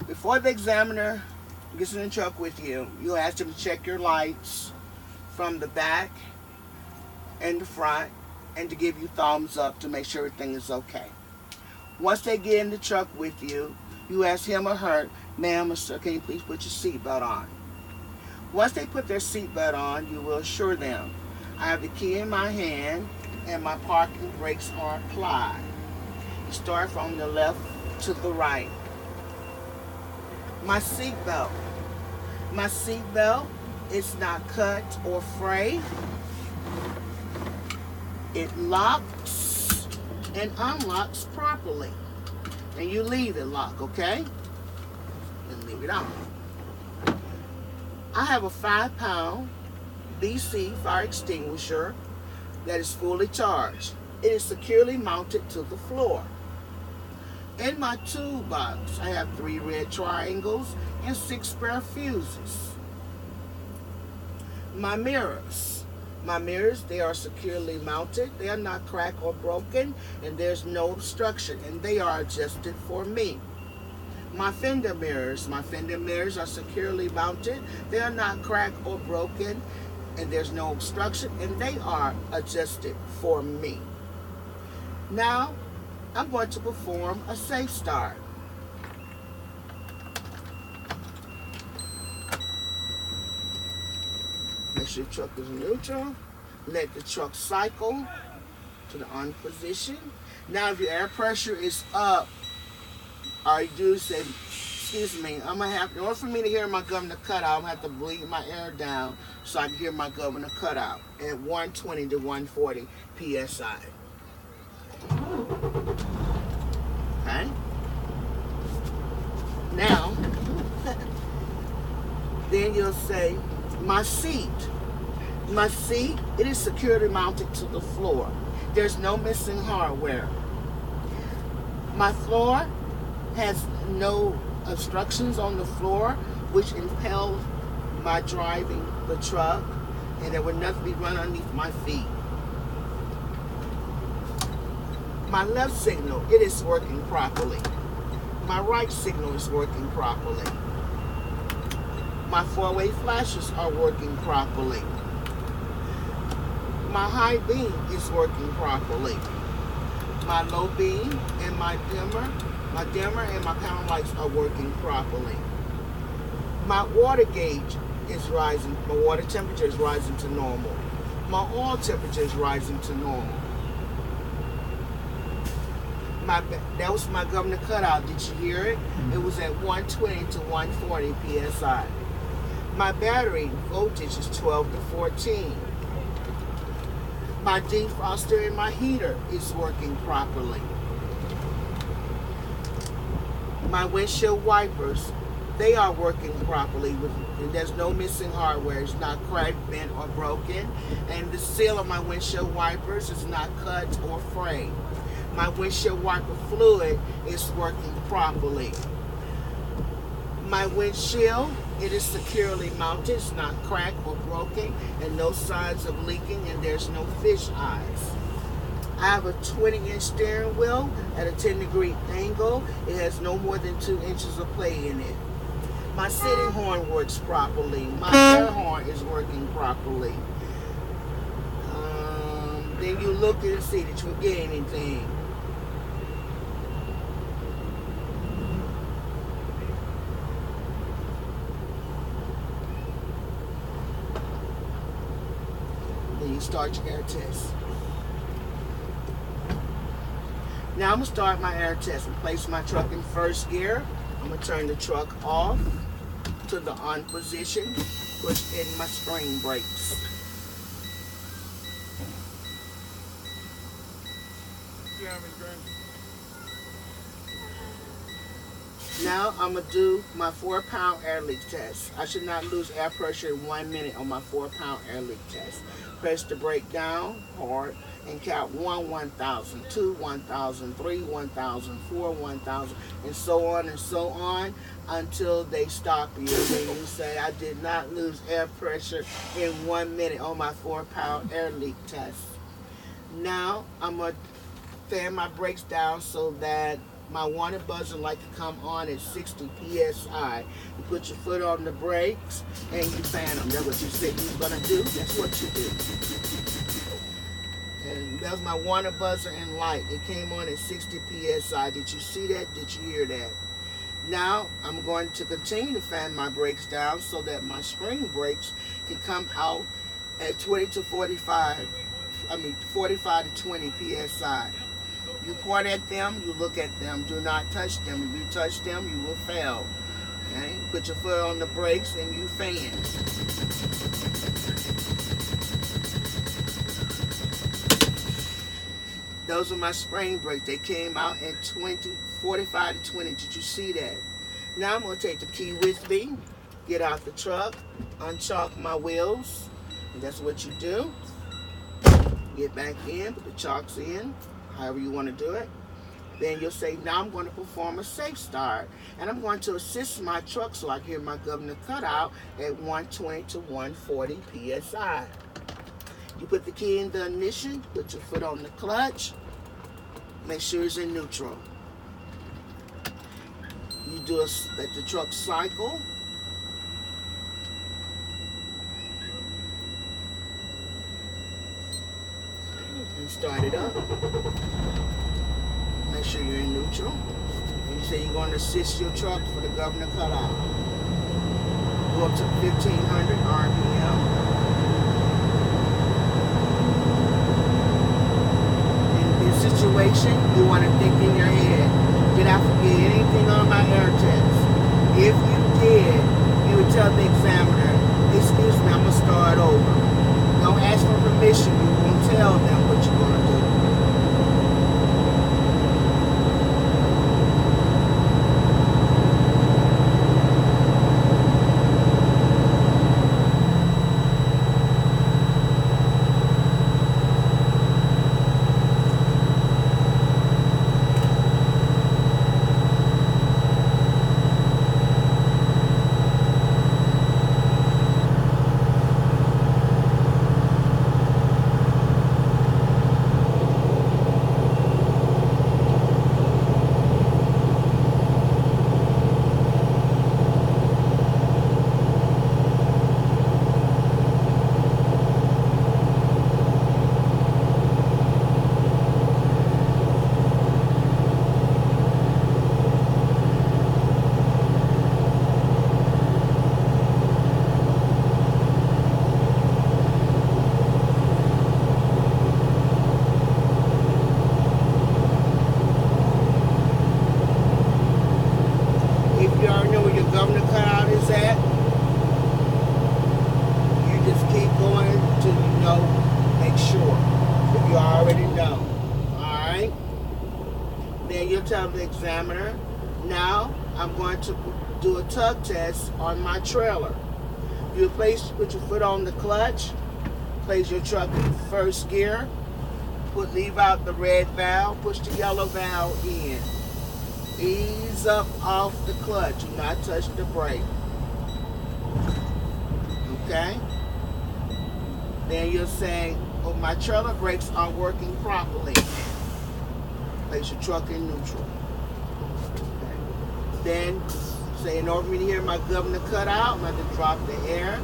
Before the examiner gets in the truck with you, you ask them to check your lights from the back and the front and to give you thumbs up to make sure everything is okay. Once they get in the truck with you, you ask him or her, ma'am or sir, can you please put your seatbelt on? Once they put their seatbelt on, you will assure them, I have the key in my hand and my parking brakes are applied. You start from the left to the right. My seatbelt. My seatbelt is not cut or frayed. It locks and unlocks properly. And you leave it locked, okay? And leave it on. I have a 5-pound BC fire extinguisher that is fully charged. It is securely mounted to the floor. In my toolbox, I have 3 red triangles and 6 spare fuses. My mirrors. My mirrors, they are securely mounted. They are not cracked or broken, and there's no obstruction, and they are adjusted for me. My fender mirrors are securely mounted. They are not cracked or broken, and there's no obstruction, and they are adjusted for me. Now, I'm going to perform a safe start. Make sure your truck is neutral. Let the truck cycle to the on position. Now, if your air pressure is up, all you do is say, excuse me, I'm gonna have, in order for me to hear my governor cutout, I'm gonna have to bleed my air down so I can hear my governor cutout at 120 to 140 PSI. Okay? Now, then you'll say, my seat. My seat, it is securely mounted to the floor. There's no missing hardware. My floor has no obstructions on the floor, which impels my driving the truck, and there would nothing be run underneath my feet. My left signal, it is working properly. My right signal is working properly. My 4-way flashes are working properly. My high beam is working properly. My low beam and my dimmer and my counter lights are working properly. My water gauge is rising. My water temperature is rising to normal. My oil temperature is rising to normal. That was my governor cutout. Did you hear it? It was at 120 to 140 PSI. My battery voltage is 12 to 14. My defroster and my heater is working properly. My windshield wipers, they are working properly. There's no missing hardware. It's not cracked, bent, or broken. And the seal of my windshield wipers is not cut or frayed. My windshield wiper fluid is working properly. My windshield, it is securely mounted. It's not cracked or broken, and no signs of leaking, and there's no fish eyes. I have a 20-inch steering wheel at a 10-degree angle. It has no more than 2 inches of play in it. My sitting horn works properly. My air horn is working properly. Then you look and see that you get anything. Then you start your air test. Now I'm going to start my air test and place my truck in first gear. I'm going to turn the truck off to the on position, push in my spring brakes. Now I'm going to do my 4-pound air leak test. I should not lose air pressure in 1 minute on my 4-pound air leak test. Press the brake down hard and count 1, 1,000, 2, 1,000, 3, 1,000, 4, 1,000, and so on until they stop you. And you say, I did not lose air pressure in 1 minute on my 4-pound air leak test. Now I'm going to fan my brakes down so that my warning buzzer like to come on at 60 psi. You put your foot on the brakes and you fan them. That's what you said you were gonna do. That's what you do. And that was my warning buzzer and light. It came on at 60 psi. Did you see that? Did you hear that? Now I'm going to continue to fan my brakes down so that my spring brakes can come out at 45 to 20 psi. You point at them, you look at them, do not touch them. If you touch them, you will fail. Okay? Put your foot on the brakes and you fan. Those are my spring brakes. They came out at 45 to 20. Did you see that? Now I'm going to take the key with me, get out the truck, unchalk my wheels. And that's what you do. Get back in, put the chocks in, however you want to do it. Then you'll say, now I'm going to perform a safe start. And I'm going to assist my truck so I can hear my governor cutout at 120 to 140 psi. You put the key in the ignition, put your foot on the clutch, make sure it's in neutral. You let the truck cycle. And start it up. Make sure you're in neutral. And you say you're going to assist your truck for the governor cutout. Go up to 1500 RPM. Situation, you want to think in your head, did I forget anything on my air test? If you did, you would tell the examiner, excuse me, I'm going to start over. Don't ask for permission, you won't tell them what you're going to do. Tell the examiner, now I'm going to do a tug test on my trailer. You put your foot on the clutch, place your truck in first gear, leave out the red valve, push the yellow valve in. Ease up off the clutch, do not touch the brake. Okay? Then you'll say, oh, my trailer brakes aren't working properly. Place your truck in neutral. Okay. Then say, in order for me to hear my governor cutout, I'm going to drop the air.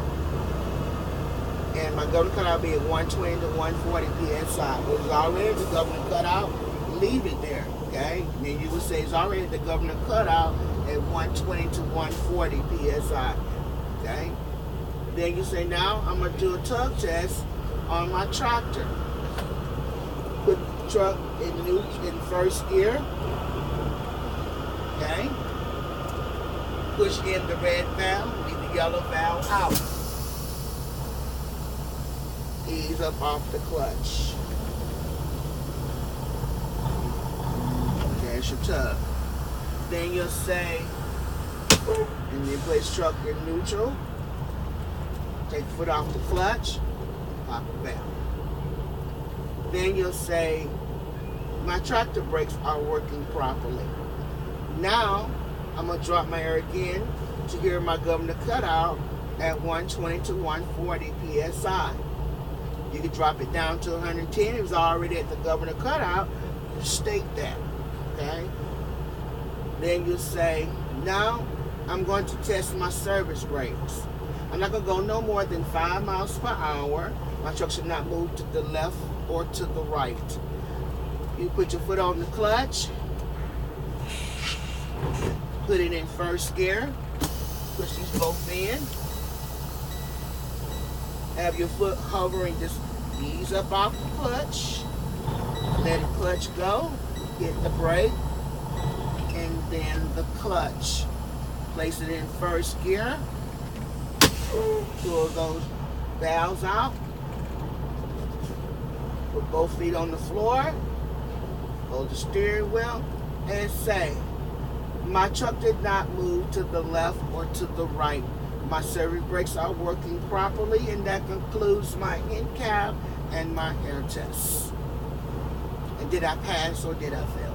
And my governor cutout will be at 120 to 140 psi. It was already the governor cutout, leave it there. Okay? And then you would say it's already the governor cutout at 120 to 140 psi. Okay? Then you say, now I'm going to do a tug test on my tractor. Put the truck in first gear. Okay? Push in the red valve, leave the yellow valve out. Ease up off the clutch. There's your tug. Then you'll say, and then place truck in neutral. Take the foot off the clutch, pop it back. Then you'll say, my tractor brakes are working properly. Now, I'm going to drop my air again to hear my governor cutout at 120 to 140 psi. You can drop it down to 110. It was already at the governor cutout. You state that, okay? Then you say, now I'm going to test my service brakes. I'm not going to go no more than 5 miles per hour. My truck should not move to the left or to the right. You put your foot on the clutch, put it in first gear, push these both in, have your foot hovering, just ease up off the clutch, let the clutch go, get the brake, and then the clutch. Place it in first gear, pull those valves out, put both feet on the floor, hold the steering wheel, and say, my truck did not move to the left or to the right. My service brakes are working properly, and that concludes my in-cab and my air test. And did I pass or did I fail?